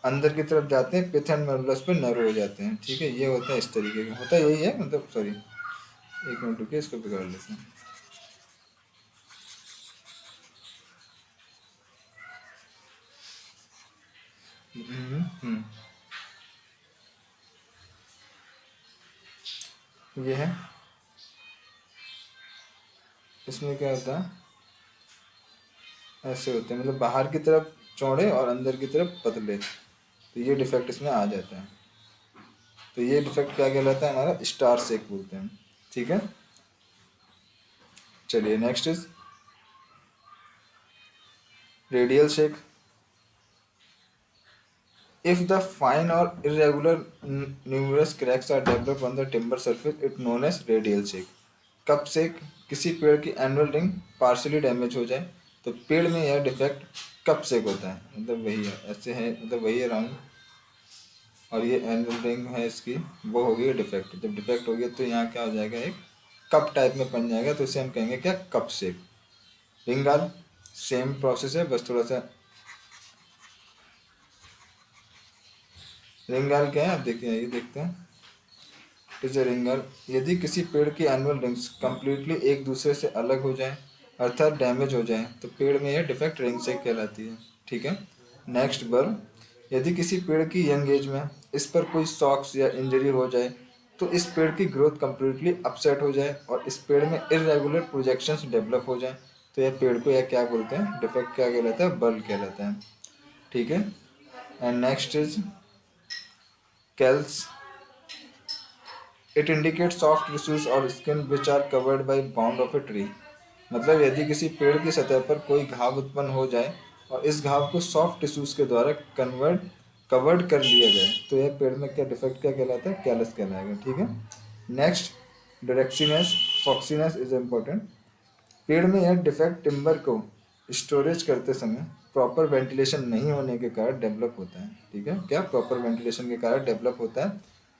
अंदर की तरफ जाते हैं, पिथ एंड मेडुलस पे नैरो हो जाते हैं, ठीक है। ये होता है इस तरीके का, होता यही है, मतलब सॉरी, एक मिनट रुकिए, इसको बिगाड़ लेते हैं। ये है, इसमें क्या होता है, ऐसे होते हैं, मतलब बाहर की तरफ चौड़े और अंदर की तरफ पतले, तो ये डिफेक्ट इसमें आ जाता है। तो ये डिफेक्ट क्या कहलाता है, हमारा स्टार सेक बोलते हैं, ठीक है। चलिए next is radial shake. If the fine or irregular numerous cracks are developed on the timber surface, it known as radial shake. कब से किसी पेड़ की एनुअल रिंग पार्शियली डैमेज हो जाए तो पेड़ में यह डिफेक्ट कब से होता है, मतलब वही है, ऐसे है, मतलब वही है राउंड, और ये एनुअल रिंग है इसकी, वो हो गई डिफेक्ट। जब डिफेक्ट हो गया तो यहाँ क्या हो जाएगा, एक कप टाइप में बन जाएगा, तो इसे हम कहेंगे क्या, कप शेक। रिंगाल सेम प्रोसेस है, बस थोड़ा सा। रिंगाल क्या है, आप देखिए, ये देखते हैं। इज ए रिंगल, यदि किसी पेड़ की एनुअल रिंग्स कंप्लीटली एक दूसरे से अलग हो जाए, अर्थात डैमेज हो जाए, तो पेड़ में यह डिफेक्ट रिंग से कहलाती है, ठीक है। नेक्स्ट बर्न, यदि किसी पेड़ की यंग एज में इस पर कोई शॉक्स या इंजरी हो जाए तो इस पेड़ की ग्रोथ कंप्लीटली अपसेट हो जाए और इस पेड़ में इरेगुलर प्रोजेक्शंस डेवलप हो जाए, तो यह पेड़ को यह क्या बोलते हैं, डिफेक्ट क्या कहलाता है, बर्न कहलाता है, ठीक है। And next is callus, it indicate soft tissues और skin which are covered by wound of a tree. मतलब यदि किसी पेड़ की सतह पर कोई घाव उत्पन्न हो जाए और इस घाव को सॉफ्ट टिश्यूज के द्वारा कवर्ड कर लिया जाए तो यह पेड़ में क्या डिफेक्ट क्या कहलाता है, कैलस कहलाएगा, ठीक है। Next druxiness foxiness is important. पेड़ में यह डिफेक्ट टिम्बर को स्टोरेज करते समय प्रॉपर वेंटिलेशन नहीं होने के कारण डेवलप होता है, ठीक है, क्या प्रॉपर वेंटिलेशन के कारण डेवलप होता है,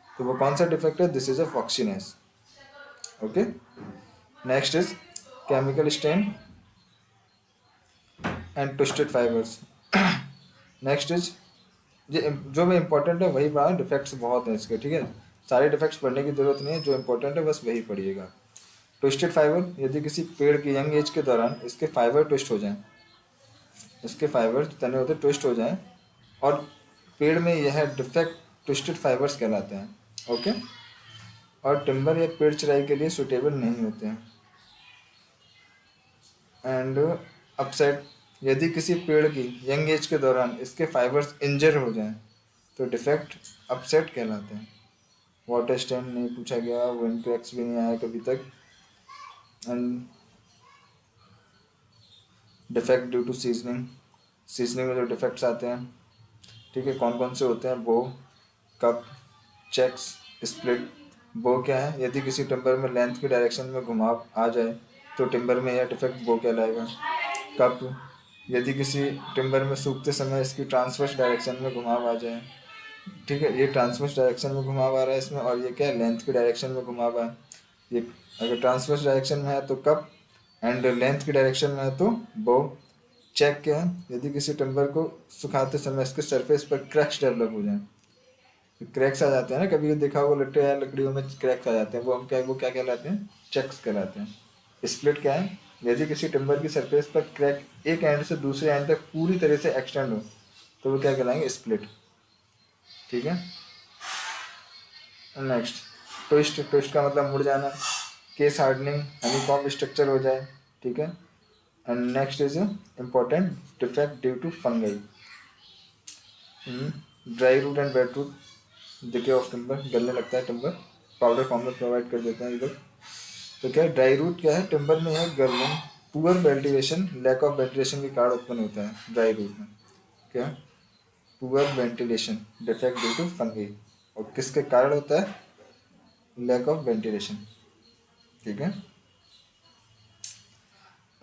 तो वो कौन सा डिफेक्ट है, this is a foxiness, okay. Next is chemical stain and twisted fibres. Next is, ये जो भी इंपॉर्टेंट है वही पढ़ा, डिफेक्ट्स बहुत हैं इसके, ठीक है। सारे डिफेक्ट्स पढ़ने की जरूरत नहीं है, जो इंपॉर्टेंट है बस वही पढ़िएगा। ट्विस्टेड फाइबर, यदि किसी पेड़ की यंग एज के दौरान इसके फाइबर ट्विस्ट हो जाएं, इसके फाइबर तने होते ट्विस्ट हो जाएं और पेड़ में यह डिफेक्ट ट्विस्टेड फाइबर्स कहलाते हैं, ओके। और टिम्बर या पेड़ चराई के लिए सुटेबल नहीं होते हैं। एंड अपसेट, यदि किसी पेड़ की यंग एज के दौरान इसके फाइबर्स इंजर हो जाएं तो डिफेक्ट अपसेट कहलाते हैं। वाटर स्टैंड नहीं पूछा गया, विंड क्रैक्स भी नहीं आया कभी तक। And defect due to seasoning, seasoning में जो डिफेक्ट्स आते हैं, ठीक है, कौन कौन से होते हैं, बो, कप, चेक्स, स्प्लिट। बो क्या है, यदि किसी टिम्बर में लेंथ की डायरेक्शन में घुमाव आ जाए तो टिम्बर में यह डिफेक्ट बो कहलाएगा। कप, यदि किसी टिम्बर में सूखते समय इसकी ट्रांसवर्स डायरेक्शन में घुमाव आ जाए, ठीक है, ये ट्रांसवर्स डायरेक्शन में घुमाव आ रहा है इसमें, और ये क्या है, लेंथ की डायरेक्शन में घुमाव है। ये अगर ट्रांसवर्स डायरेक्शन में है तो कप, एंड लेंथ की डायरेक्शन में है तो बो। चेक क्या है, यदि किसी टिम्बर को सुखाते समय इसके सरफेस पर क्रैक्स डेवलप हो जाए, क्रैक्स आ जाते हैं ना, कभी देखा होगा लट्टे या लकड़ियों में क्रैक्स आ जाते हैं, वो क्या कहलाते हैं, चेक्स कहलाते हैं। स्प्लिट क्या है, यदि किसी टिम्बर की सरफेस पर क्रैक एक एंड से दूसरे एंड तक पूरी तरह से एक्सटेंड हो तो वो क्या कहलाएंगे, स्प्लिट, ठीक है। नेक्स्ट ट्विस्ट, ट्विस्ट का मतलब मुड़ जाना। केस हार्डनिंग, हनीकॉम्ब स्ट्रक्चर हो जाए, ठीक है। And next is important defect due to fungi. Dry rot and wet rot, decay of timber, गलने लगता है टिम्बर, पाउडर फॉर्म में प्रोवाइड कर देते हैं ये लोग। तो क्या ड्राई रूट क्या है, टिम्बर में है girdling, poor ventilation, lack of ventilation के कारण उत्पन्न होता है ड्राई रूट में, क्या, poor ventilation defect due to fungi, और किसके कारण होता है, लैक ऑफ वेंटिलेशन, ठीक है।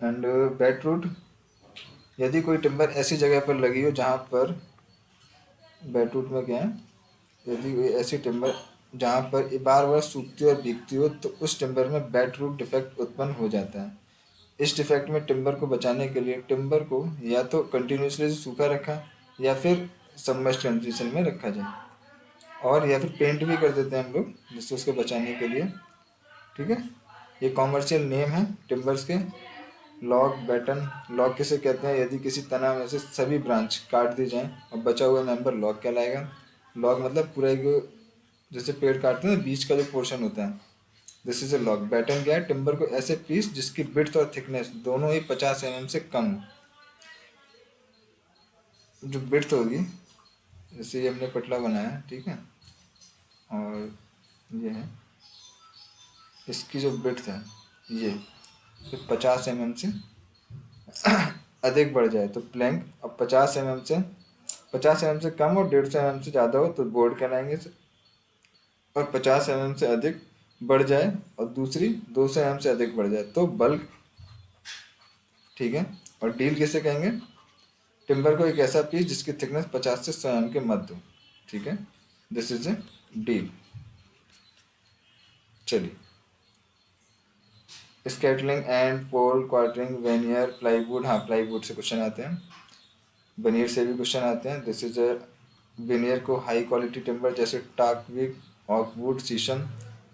एंड बेड रूट, यदि कोई टिम्बर ऐसी जगह पर लगी हो जहाँ पर, बेड रूट में क्या है, यदि कोई ऐसी टिम्बर जहाँ पर ये बार बार सूखती और भीगती हो तो उस टिम्बर में बेड रूट डिफेक्ट उत्पन्न हो जाता है। इस डिफेक्ट में टिम्बर को बचाने के लिए टिम्बर को या तो कंटिन्यूसली सूखा रखा या फिर सबमर्ज कंडीशन में रखा जाए, और या फिर पेंट भी कर देते हैं हम लोग जिससे उसको बचाने के लिए, ठीक है। ये कॉमर्शियल नेम है टिम्बर्स के। लॉग बैटन, लॉग किसे कहते हैं, यदि किसी तना में से सभी ब्रांच काट दी जाएं और बचा हुआ मेंबर लॉग कहलाएगा। लॉग मतलब पूरा एक, जैसे पेड़ काटते हैं ना, बीच का जो पोर्शन होता है, this is a log. Batten क्या है, टिम्बर को ऐसे पीस जिसकी विड्थ और थिकनेस दोनों ही 50 mm से कम हो। जो विड्थ होगी, जैसे ये हमने पतला बनाया है, ठीक है, और ये है, इसकी जो विड्थ है ये 50 mm से अधिक बढ़ जाए तो प्लैंक, अब 50 mm से कम और 150 mm से ज़्यादा हो तो बोर्ड कहलाएंगे, और 50 mm से अधिक बढ़ जाए और दूसरी 200 mm से अधिक बढ़ जाए तो बल्क, ठीक है। और डील किसे कहेंगे, टिम्बर को एक ऐसा पीस जिसकी थिकनेस 50 से 100 mm के मध्य हो, ठीक है, दिस इज ए डील। चलिए, scantling and pole quartering veneer plywood, हाँ प्लाईवुड से क्वेश्चन आते हैं, वेनियर से भी क्वेश्चन आते हैं। दिस इज अ, वेनियर को हाई क्वालिटी टिम्बर जैसे टाकविक, ऑकवुड, शीशम,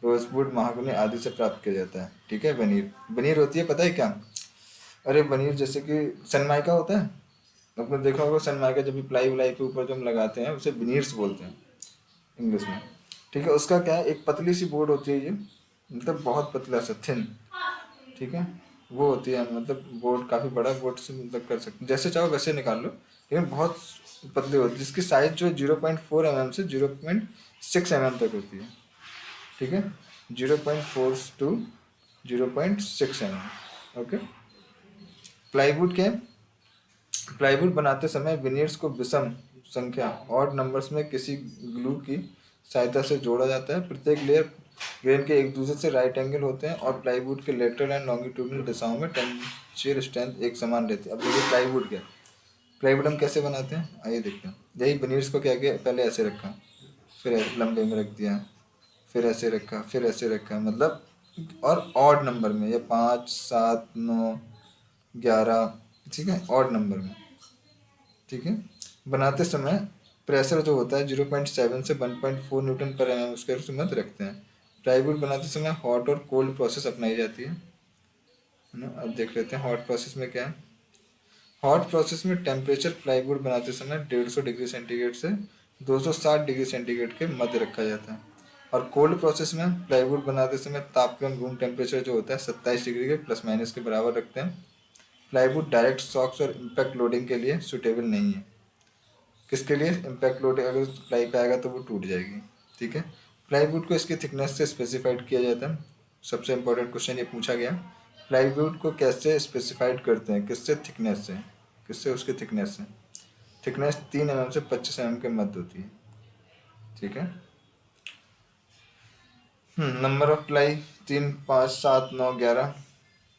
रोजवुड, महागनी आदि से प्राप्त किया जाता है, ठीक है। वेनियर, वेनियर होती है पता है क्या, अरे वेनियर जैसे कि सनमाइका होता है, आपने देखा होगा सनमाइका, जब भी प्लाई व्लाई के ऊपर जो हम लगाते हैं उसे विनीर्स बोलते हैं इंग्लिश में, ठीक है। उसका क्या है, एक पतली सी बोर्ड होती है ये, मतलब बहुत पतला सा थिन, ठीक है, वो होती है, मतलब बोर्ड काफ़ी बड़ा बोर्ड से मतलब कर सकते, जैसे चाहो वैसे निकाल लो, लेकिन बहुत पतली होती है, जिसकी साइज जो है 0.4 mm से 0.6 mm तक होती है, ठीक है, 0.4 टू 0.6 mm, ओके। प्लाईवुड के, प्लाईवुड बनाते समय विनियर्स को विषम संख्या ऑड नंबर्स में किसी ग्लू की सहायता से जोड़ा जाता है। प्रत्येक लेयर ग्रेन के एक दूसरे से राइट एंगल होते हैं और प्लाईवुड के लेटरल एंड लॉन्गिट्यूडनल दिशाओं में टेंसिल स्ट्रेंथ एक समान रहती है। अब देखिए प्लाईवुड क्या, प्लाईवुड हम कैसे बनाते हैं, आइए देखते हैं। यही विनियर्स को क्या किया, पहले ऐसे रखा, फिर लंबे में रख दिया, फिर ऐसे रखा, फिर ऐसे रखा, मतलब, और ऑड नंबर में, ये 5, 7, 9, 11, ठीक है, ऑड नंबर में, ठीक है। बनाते समय प्रेशर जो होता है 0.7 से 1.4 न्यूटन पर एम स्क्वायर से मत रखते हैं। प्लाईवुड बनाते समय हॉट और कोल्ड प्रोसेस अपनाई जाती है ना। अब देख लेते हैं हॉट प्रोसेस में क्या है। हॉट प्रोसेस में टेम्परेचर प्लाईवुड बनाते समय 150 डिग्री सेंटीग्रेड से 260 डिग्री सेंटीग्रेड के मध्य रखा जाता है, और कोल्ड प्रोसेस में प्लाईवुड बनाते समय तापक्रम रूम टेम्परेचर जो होता है 27 डिग्री के प्लस माइनस के बराबर रखते हैं। प्लाईवुड डायरेक्ट शॉक्स और इम्पैक्ट लोडिंग के लिए सुटेबल नहीं है। किसके लिए, इम्पैक्ट लोड अगर प्लाई पे आएगा तो वो टूट जाएगी, ठीक है। प्लाईवुड को इसकी थिकनेस से स्पेसिफाइड किया जाता है। सबसे इंपॉर्टेंट क्वेश्चन ये पूछा गया, प्लाईवुड को कैसे स्पेसिफाइड करते हैं, किससे, थिकनेस से, किससे, उसके थिकनेस से। थिकनेस 3 mm से 25 mm के मध्य होती है, ठीक है। नंबर ऑफ प्लाई 3, 5, 7, 9, 11,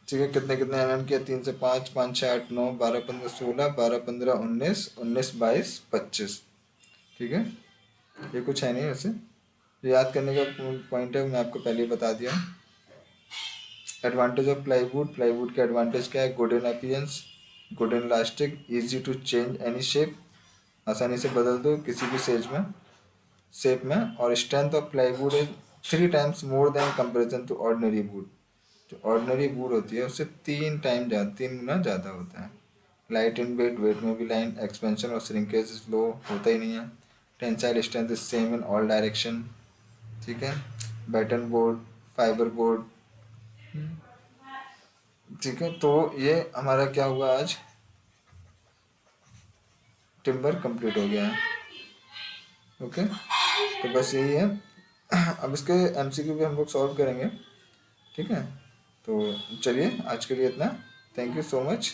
ठीक है। कितने कितने mm के, 3 से 5, 5, 6, 8, 9, 12, 15, 16, 12, 15, 19, 19, 22, 25, ठीक है। ये कुछ है नहीं वैसे, याद करने का पॉइंट है, मैं आपको पहले ही बता दिया। एडवांटेज ऑफ प्लाईवुड, प्लाईवुड का एडवांटेज क्या है, good in appearance, good in elastic, easy to change any shape, आसानी से बदल दो किसी भी सेज में, शेप में, और strength of plywood is 3 times more than comparison to ordinary wood. जो ऑर्डिनरी वुड होती है उससे 3 टाइम ज़्यादा, 3 गुना ज़्यादा होता है। लाइट इन वेट, वेट में भी लाइन, एक्सपेंशन और श्रिंकेज लो होता ही नहीं है। Tensile strength is same in all direction, ठीक है। बैटन बोर्ड, फाइबर बोर्ड, ठीक है। तो ये हमारा क्या हुआ आज, टिम्बर कंप्लीट हो गया है, ओके। तो बस यही है। अब इसके एमसीक्यू भी हम लोग सॉल्व करेंगे, ठीक है। तो चलिए आज के लिए इतना, थैंक यू सो मच।